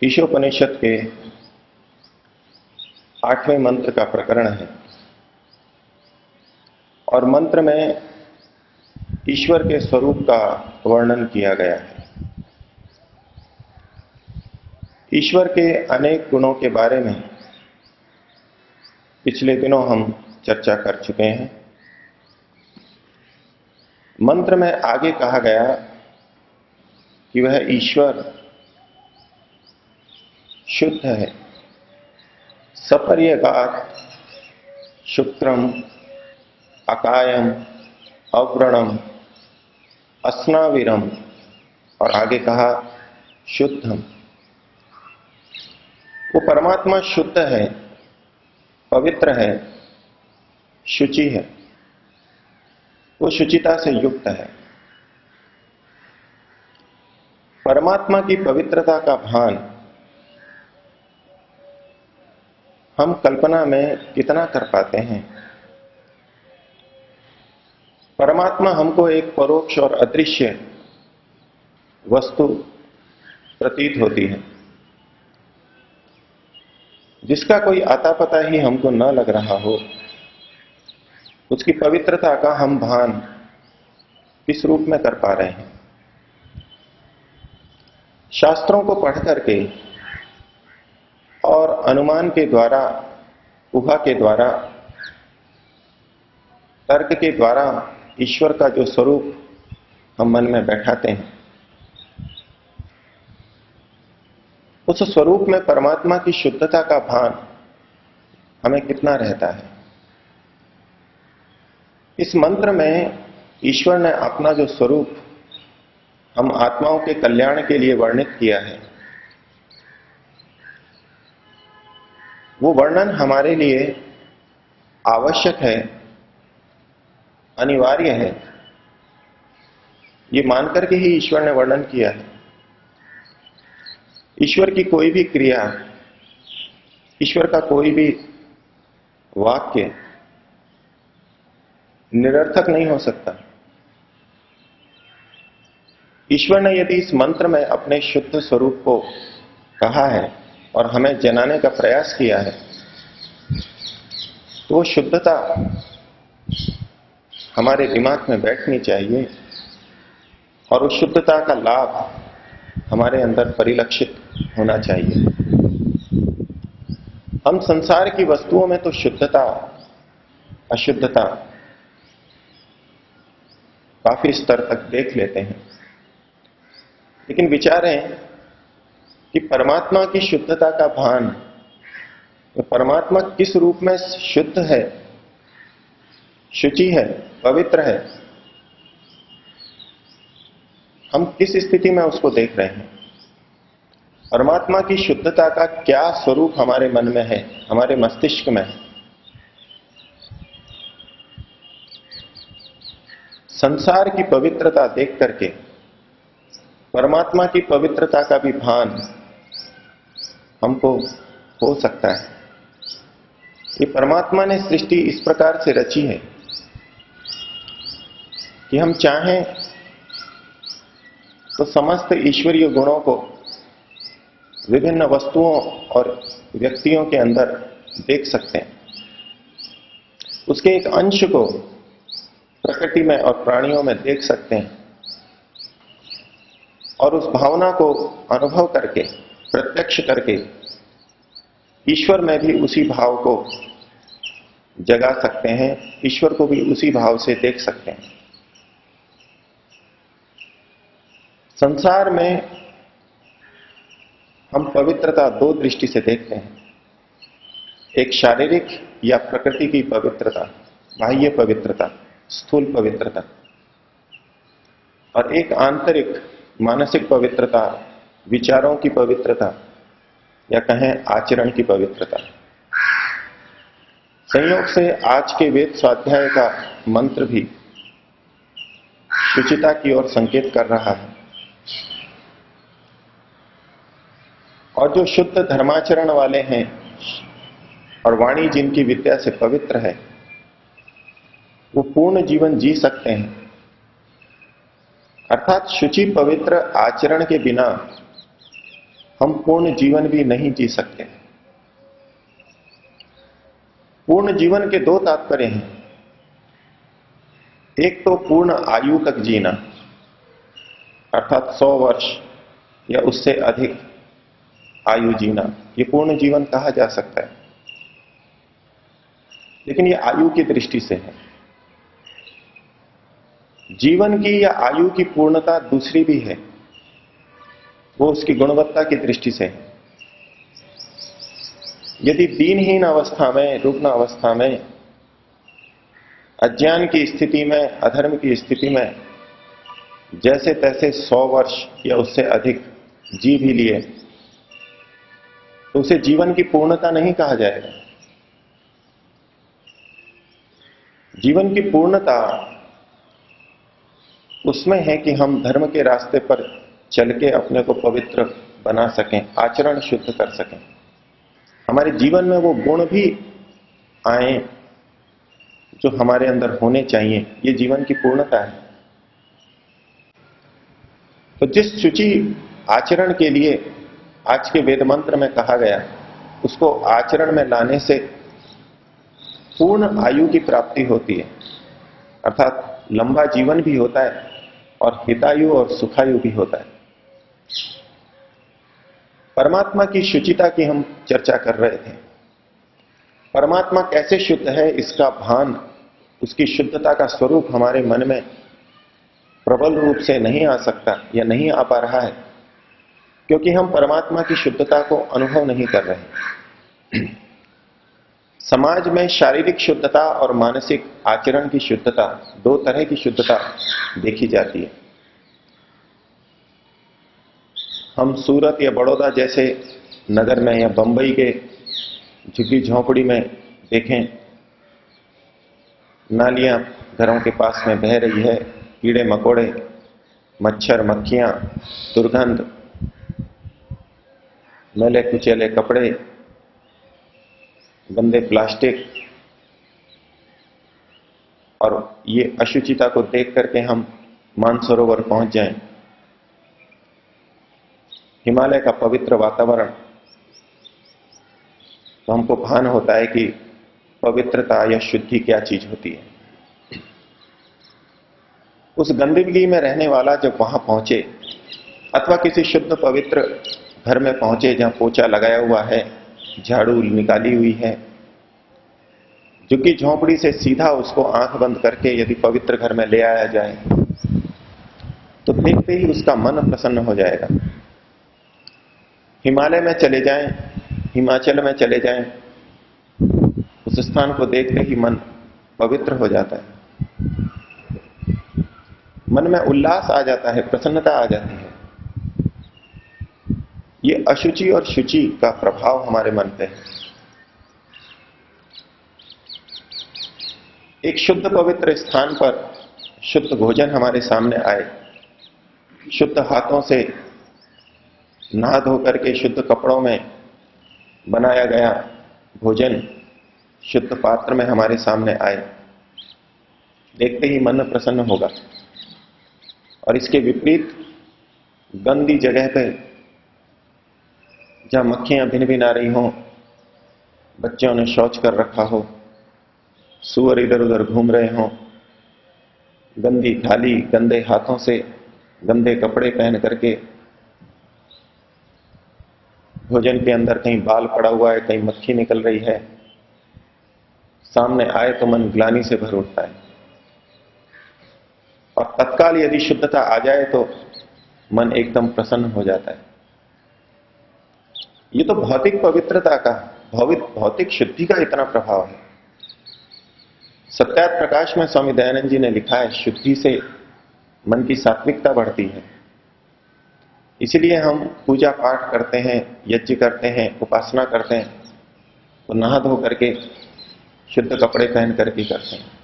ईशोपनिषद के 8वें मंत्र का प्रकरण है और मंत्र में ईश्वर के स्वरूप का वर्णन किया गया है। ईश्वर के अनेक गुणों के बारे में पिछले दिनों हम चर्चा कर चुके हैं। मंत्र में आगे कहा गया कि वह ईश्वर शुद्ध है, सपर्यगात, शुक्रम, अकायम, अव्रणम, अस्नाविरम और आगे कहा शुद्धम। वो परमात्मा शुद्ध है, पवित्र है, शुचि है, वो शुचिता से युक्त है। परमात्मा की पवित्रता का भान हम कल्पना में कितना कर पाते हैं। परमात्मा हमको एक परोक्ष और अदृश्य वस्तु प्रतीत होती है, जिसका कोई आता पता ही हमको न लग रहा हो। उसकी पवित्रता का हम भान किस रूप में कर पा रहे हैं। शास्त्रों को पढ़ करके और अनुमान के द्वारा, ऊहा के द्वारा, तर्क के द्वारा ईश्वर का जो स्वरूप हम मन में बैठाते हैं, उस स्वरूप में परमात्मा की शुद्धता का भान हमें कितना रहता है। इस मंत्र में ईश्वर ने अपना जो स्वरूप हम आत्माओं के कल्याण के लिए वर्णित किया है, वो वर्णन हमारे लिए आवश्यक है, अनिवार्य है। ये मानकर के ही ईश्वर ने वर्णन किया है। ईश्वर की कोई भी क्रिया, ईश्वर का कोई भी वाक्य निरर्थक नहीं हो सकता। ईश्वर ने यदि इस मंत्र में अपने शुद्ध स्वरूप को कहा है और हमें जनाने का प्रयास किया है, तो वो शुद्धता हमारे दिमाग में बैठनी चाहिए और उस शुद्धता का लाभ हमारे अंदर परिलक्षित होना चाहिए। हम संसार की वस्तुओं में तो शुद्धता, अशुद्धता काफी स्तर तक देख लेते हैं, लेकिन विचारें कि परमात्मा की शुद्धता का भान, तो परमात्मा किस रूप में शुद्ध है, शुचि है, पवित्र है, हम किस स्थिति में उसको देख रहे हैं। परमात्मा की शुद्धता का क्या स्वरूप हमारे मन में है, हमारे मस्तिष्क में है। संसार की पवित्रता देख करके परमात्मा की पवित्रता का भी भान हमको हो सकता है। ये परमात्मा ने सृष्टि इस प्रकार से रची है कि हम चाहें तो समस्त ईश्वरीय गुणों को विभिन्न वस्तुओं और व्यक्तियों के अंदर देख सकते हैं। उसके एक अंश को प्रकृति में और प्राणियों में देख सकते हैं और उस भावना को अनुभव करके, प्रत्यक्ष करके ईश्वर में भी उसी भाव को जगा सकते हैं, ईश्वर को भी उसी भाव से देख सकते हैं। संसार में हम पवित्रता दो दृष्टि से देखते हैं। एक शारीरिक या प्रकृति की पवित्रता, बाह्य पवित्रता, स्थूल पवित्रता, और एक आंतरिक मानसिक पवित्रता, विचारों की पवित्रता या कहें आचरण की पवित्रता। संयोग से आज के वेद स्वाध्याय का मंत्र भी शुचिता की ओर संकेत कर रहा है। और जो शुद्ध धर्माचरण वाले हैं और वाणी जिनकी विद्या से पवित्र है, वो पूर्ण जीवन जी सकते हैं। अर्थात शुचि पवित्र आचरण के बिना हम पूर्ण जीवन भी नहीं जी सकते। पूर्ण जीवन के दो तात्पर्य हैं। एक तो पूर्ण आयु तक जीना, अर्थात 100 वर्ष या उससे अधिक आयु जीना, ये पूर्ण जीवन कहा जा सकता है। लेकिन ये आयु की दृष्टि से है। जीवन की या आयु की पूर्णता दूसरी भी है, वो उसकी गुणवत्ता की दृष्टि से है। यदि दीनहीन अवस्था में, रुग्ण अवस्था में, अज्ञान की स्थिति में, अधर्म की स्थिति में जैसे तैसे 100 वर्ष या उससे अधिक जी भी लिए तो उसे जीवन की पूर्णता नहीं कहा जाएगा। जीवन की पूर्णता उसमें है कि हम धर्म के रास्ते पर चल के अपने को पवित्र बना सकें, आचरण शुद्ध कर सकें, हमारे जीवन में वो गुण भी आए जो हमारे अंदर होने चाहिए। ये जीवन की पूर्णता है। तो जिस शुचि आचरण के लिए आज के वेद मंत्र में कहा गया, उसको आचरण में लाने से पूर्ण आयु की प्राप्ति होती है, अर्थात लंबा जीवन भी होता है और हितायु और सुखायु भी होता है। परमात्मा की शुचिता की हम चर्चा कर रहे थे। परमात्मा कैसे शुद्ध है इसका भान, उसकी शुद्धता का स्वरूप हमारे मन में प्रबल रूप से नहीं आ सकता या नहीं आ पा रहा है, क्योंकि हम परमात्मा की शुद्धता को अनुभव नहीं कर रहे। समाज में शारीरिक शुद्धता और मानसिक आचरण की शुद्धता, दो तरह की शुद्धता देखी जाती है। हम सूरत या बड़ौदा जैसे नगर में या बंबई के झुग्गी झोंपड़ी में देखें, नालियां घरों के पास में बह रही है, कीड़े मकोड़े, मच्छर मक्खियां, दुर्गंध, मैले कुचैले कपड़े, गंदे प्लास्टिक, और ये अशुचिता को देख करके हम मानसरोवर पहुंच जाएं, हिमालय का पवित्र वातावरण, तो हमको भान होता है कि पवित्रता या शुद्धि क्या चीज होती है। उस गंदगी में रहने वाला जब वहां पहुंचे अथवा किसी शुद्ध पवित्र घर में पहुंचे जहां पोछा लगाया हुआ है, झाड़ू निकाली हुई है, झुग्गी झोंपड़ी से सीधा उसको आंख बंद करके यदि पवित्र घर में ले आया जाए तो देखते ही उसका मन प्रसन्न हो जाएगा। हिमालय में चले जाएं, हिमाचल में चले जाएं, उस स्थान को देखते ही मन पवित्र हो जाता है, मन में उल्लास आ जाता है, प्रसन्नता आ जाती है। ये अशुचि और शुचि का प्रभाव हमारे मन पे है। एक शुद्ध पवित्र स्थान पर शुद्ध भोजन हमारे सामने आए, शुद्ध हाथों से नहा धो करके शुद्ध कपड़ों में बनाया गया भोजन शुद्ध पात्र में हमारे सामने आए, देखते ही मन प्रसन्न होगा। और इसके विपरीत गंदी जगह पे जहां मक्खियां भिन भिन आ रही हों, बच्चों ने शौच कर रखा हो, सूअर इधर उधर घूम रहे हों, गंदी थाली, गंदे हाथों से गंदे कपड़े पहन करके, भोजन के अंदर कहीं बाल पड़ा हुआ है, कहीं मक्खी निकल रही है, सामने आए तो मन ग्लानि से भर उठता है। और तत्काल यदि शुद्धता आ जाए तो मन एकदम प्रसन्न हो जाता है। ये तो भौतिक पवित्रता का, भौतिक शुद्धि का इतना प्रभाव है। सत्यार्थ प्रकाश में स्वामी दयानंद जी ने लिखा है, शुद्धि से मन की सात्विकता बढ़ती है। इसीलिए हम पूजा पाठ करते हैं, यज्ञ करते हैं, उपासना करते हैं, तो नहा धो करके शुद्ध कपड़े पहन करके करते हैं।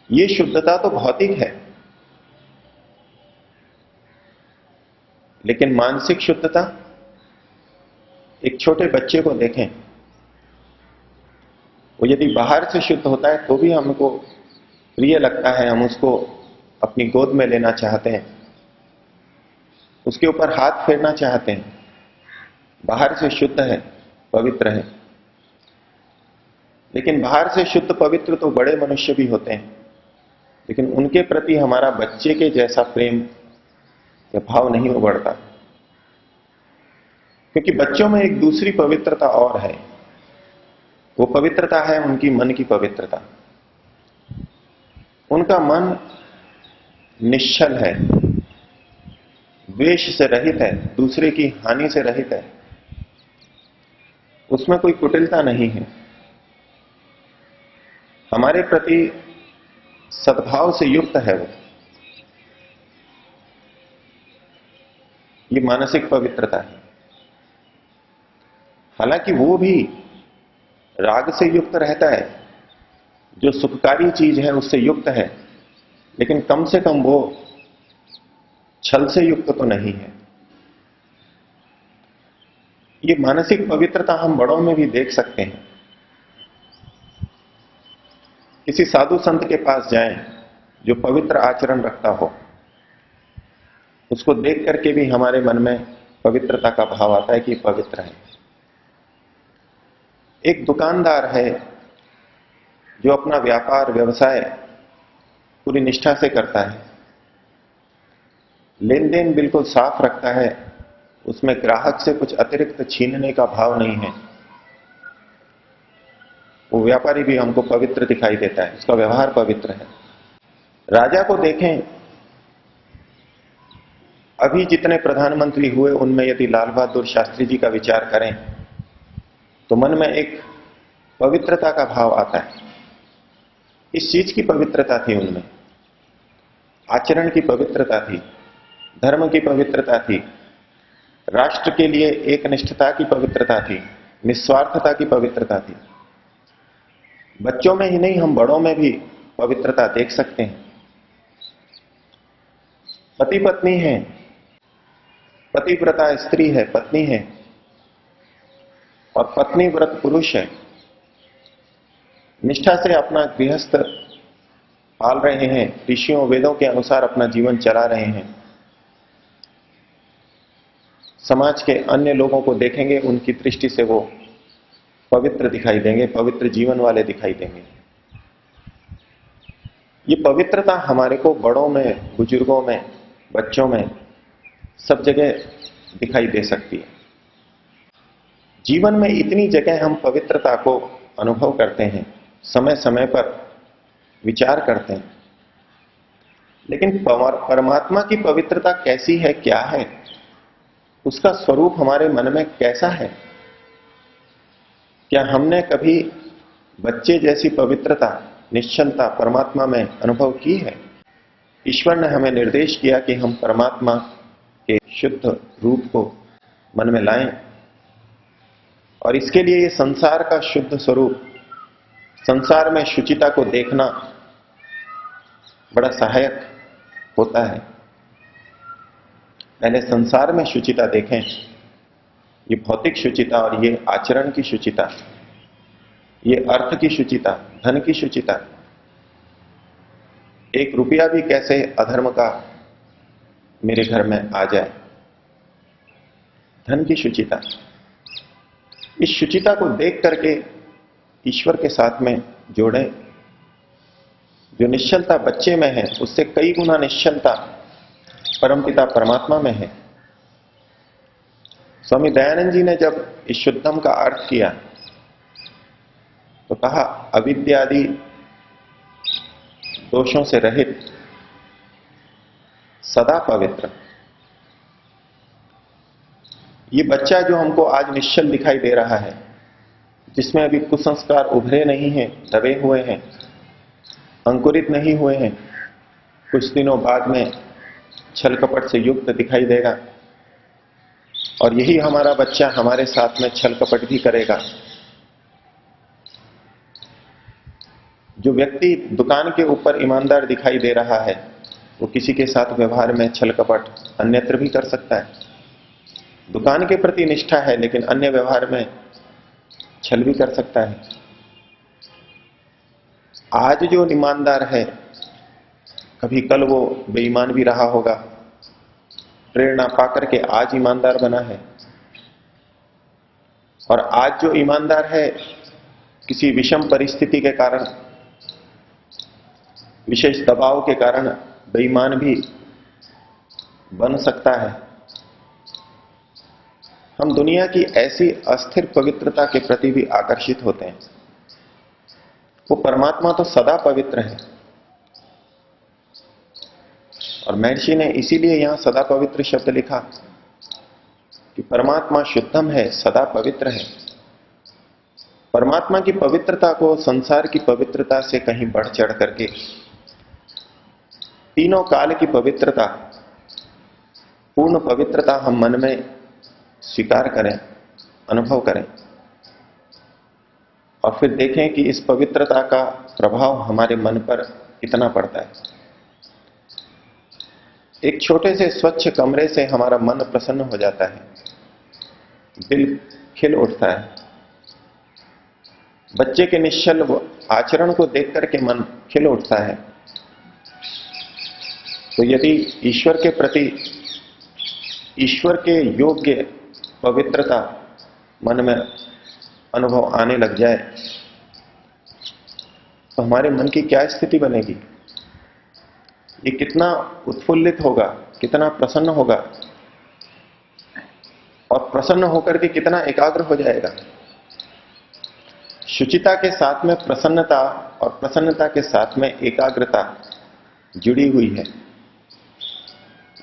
ये शुद्धता तो भौतिक है, लेकिन मानसिक शुद्धता, एक छोटे बच्चे को देखें, वो यदि बाहर से शुद्ध होता है तो भी हमको प्रिय लगता है, हम उसको अपनी गोद में लेना चाहते हैं। उसके ऊपर हाथ फेरना चाहते हैं, बाहर से शुद्ध है, पवित्र है, लेकिन बाहर से शुद्ध पवित्र तो बड़े मनुष्य भी होते हैं, लेकिन उनके प्रति हमारा बच्चे के जैसा प्रेम या भाव नहीं उभरता, क्योंकि बच्चों में एक दूसरी पवित्रता और है। वो पवित्रता है उनकी मन की पवित्रता। उनका मन निश्चल है, द्वेष से रहित है, दूसरे की हानि से रहित है, उसमें कोई कुटिलता नहीं है, हमारे प्रति सद्भाव से युक्त है वो। ये मानसिक पवित्रता है। हालांकि वो भी राग से युक्त रहता है, जो सुखकारी चीज है उससे युक्त है, लेकिन कम से कम वो छल से युक्त तो नहीं है। ये मानसिक पवित्रता हम बड़ों में भी देख सकते हैं। किसी साधु संत के पास जाएं जो पवित्र आचरण रखता हो, उसको देख करके भी हमारे मन में पवित्रता का भाव आता है कि पवित्र है। एक दुकानदार है जो अपना व्यापार व्यवसाय पूरी निष्ठा से करता है, लेन देन बिल्कुल साफ रखता है, उसमें ग्राहक से कुछ अतिरिक्त छीनने का भाव नहीं है, वो व्यापारी भी हमको पवित्र दिखाई देता है, उसका व्यवहार पवित्र है। राजा को देखें, अभी जितने प्रधानमंत्री हुए उनमें यदि लाल बहादुर शास्त्री जी का विचार करें तो मन में एक पवित्रता का भाव आता है। इस चीज की पवित्रता थी उनमें, आचरण की पवित्रता थी, धर्म की पवित्रता थी, राष्ट्र के लिए एक निष्ठता की पवित्रता थी, निस्वार्थता की पवित्रता थी। बच्चों में ही नहीं, हम बड़ों में भी पवित्रता देख सकते हैं। पति पत्नी है, पतिव्रता स्त्री है, पत्नी है, और पत्नी व्रत पुरुष है, निष्ठा से अपना गृहस्थ पाल रहे हैं, ऋषियों वेदों के अनुसार अपना जीवन चला रहे हैं। समाज के अन्य लोगों को देखेंगे, उनकी दृष्टि से वो पवित्र दिखाई देंगे, पवित्र जीवन वाले दिखाई देंगे। ये पवित्रता हमारे को बड़ों में, बुजुर्गों में, बच्चों में, सब जगह दिखाई दे सकती है। जीवन में इतनी जगह हम पवित्रता को अनुभव करते हैं, समय समय पर विचार करते हैं, लेकिन परमात्मा की पवित्रता कैसी है, क्या है, उसका स्वरूप हमारे मन में कैसा है? क्या हमने कभी बच्चे जैसी पवित्रता, निश्चलता परमात्मा में अनुभव की है? ईश्वर ने हमें निर्देश किया कि हम परमात्मा के शुद्ध रूप को मन में लाएं, और इसके लिए ये संसार का शुद्ध स्वरूप, संसार में शुचिता को देखना बड़ा सहायक होता है। पहले संसार में शुचिता देखें, ये भौतिक शुचिता और ये आचरण की शुचिता, ये अर्थ की शुचिता, धन की शुचिता। एक रुपया भी कैसे अधर्म का मेरे घर में आ जाए, धन की शुचिता। इस शुचिता को देख करके ईश्वर के साथ में जोड़ें। जो निश्चलता बच्चे में है, उससे कई गुना निश्चलता परमपिता परमात्मा में है। स्वामी दयानंद जी ने जब इस शुद्धम का अर्थ किया तो कहा, अविद्यादि दोषों से रहित, सदा पवित्र। ये बच्चा जो हमको आज निश्चल दिखाई दे रहा है, जिसमें अभी कुसंस्कार उभरे नहीं हैं, दबे हुए हैं, अंकुरित नहीं हुए हैं, कुछ दिनों बाद में छल कपट से युक्त दिखाई देगा, और यही हमारा बच्चा हमारे साथ में छल कपट भी करेगा। जो व्यक्ति दुकान के ऊपर ईमानदार दिखाई दे रहा है, वो किसी के साथ व्यवहार में छल कपट अन्यत्र भी कर सकता है। दुकान के प्रति निष्ठा है, लेकिन अन्य व्यवहार में छल भी कर सकता है। आज जो ईमानदार है, कभी कल वो बेईमान भी रहा होगा, प्रेरणा पाकर के आज ईमानदार बना है, और आज जो ईमानदार है किसी विषम परिस्थिति के कारण, विशेष दबाव के कारण बेईमान भी बन सकता है। हम दुनिया की ऐसी अस्थिर पवित्रता के प्रति भी आकर्षित होते हैं। वो परमात्मा तो सदा पवित्र है, और महर्षि ने इसीलिए यहां सदा पवित्र शब्द लिखा कि परमात्मा शुद्धम है, सदा पवित्र है। परमात्मा की पवित्रता को संसार की पवित्रता से कहीं बढ़ चढ़ करके, तीनों काल की पवित्रता, पूर्ण पवित्रता हम मन में स्वीकार करें, अनुभव करें, और फिर देखें कि इस पवित्रता का प्रभाव हमारे मन पर कितना पड़ता है। एक छोटे से स्वच्छ कमरे से हमारा मन प्रसन्न हो जाता है, दिल खिल उठता है। बच्चे के निश्चल आचरण को देख करके मन खिल उठता है। तो यदि ईश्वर के प्रति, ईश्वर के योग्य पवित्रता मन में अनुभव आने लग जाए तो हमारे मन की क्या स्थिति बनेगी? ये कितना उत्फुल्लित होगा, कितना प्रसन्न होगा, और प्रसन्न होकर के कितना एकाग्र हो जाएगा। शुचिता के साथ में प्रसन्नता, और प्रसन्नता के साथ में एकाग्रता जुड़ी हुई है।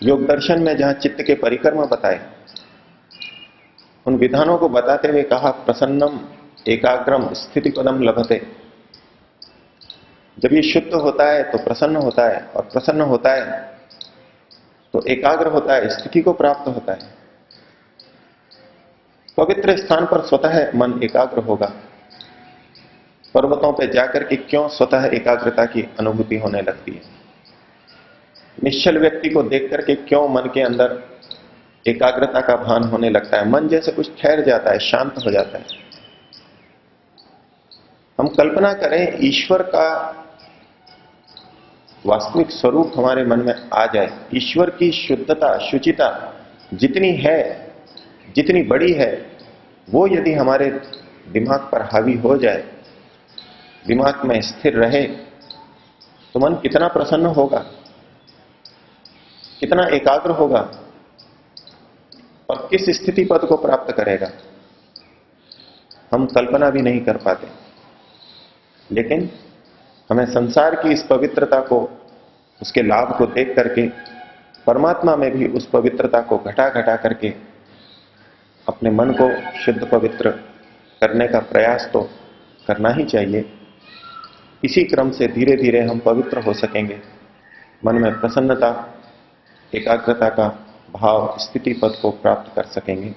योग दर्शन में जहां चित्त के परिक्रम बताए, उन विधानों को बताते हुए कहा, प्रसन्नम एकाग्रम स्थिति पदम लभते। जब ये शुद्ध होता है तो प्रसन्न होता है, और प्रसन्न होता है तो एकाग्र होता है, स्थिति को प्राप्त होता है। पवित्र स्थान पर स्वतः मन एकाग्र होगा। पर्वतों पर जाकर के क्यों स्वतः एकाग्रता की अनुभूति होने लगती है? निश्चल व्यक्ति को देख करके क्यों मन के अंदर एकाग्रता का भान होने लगता है? मन जैसे कुछ ठहर जाता है, शांत हो जाता है। हम कल्पना करें ईश्वर का वास्तविक स्वरूप हमारे मन में आ जाए। ईश्वर की शुद्धता, शुचिता जितनी है, जितनी बड़ी है, वो यदि हमारे दिमाग पर हावी हो जाए, दिमाग में स्थिर रहे, तो मन कितना प्रसन्न होगा, कितना एकाग्र होगा, और किस स्थिति पद को प्राप्त करेगा, हम कल्पना भी नहीं कर पाते। लेकिन हमें संसार की इस पवित्रता को, उसके लाभ को देख करके परमात्मा में भी उस पवित्रता को घटा घटा करके अपने मन को शुद्ध पवित्र करने का प्रयास तो करना ही चाहिए। इसी क्रम से धीरे धीरे हम पवित्र हो सकेंगे, मन में प्रसन्नता, एकाग्रता का भाव, स्थिति पद को प्राप्त कर सकेंगे।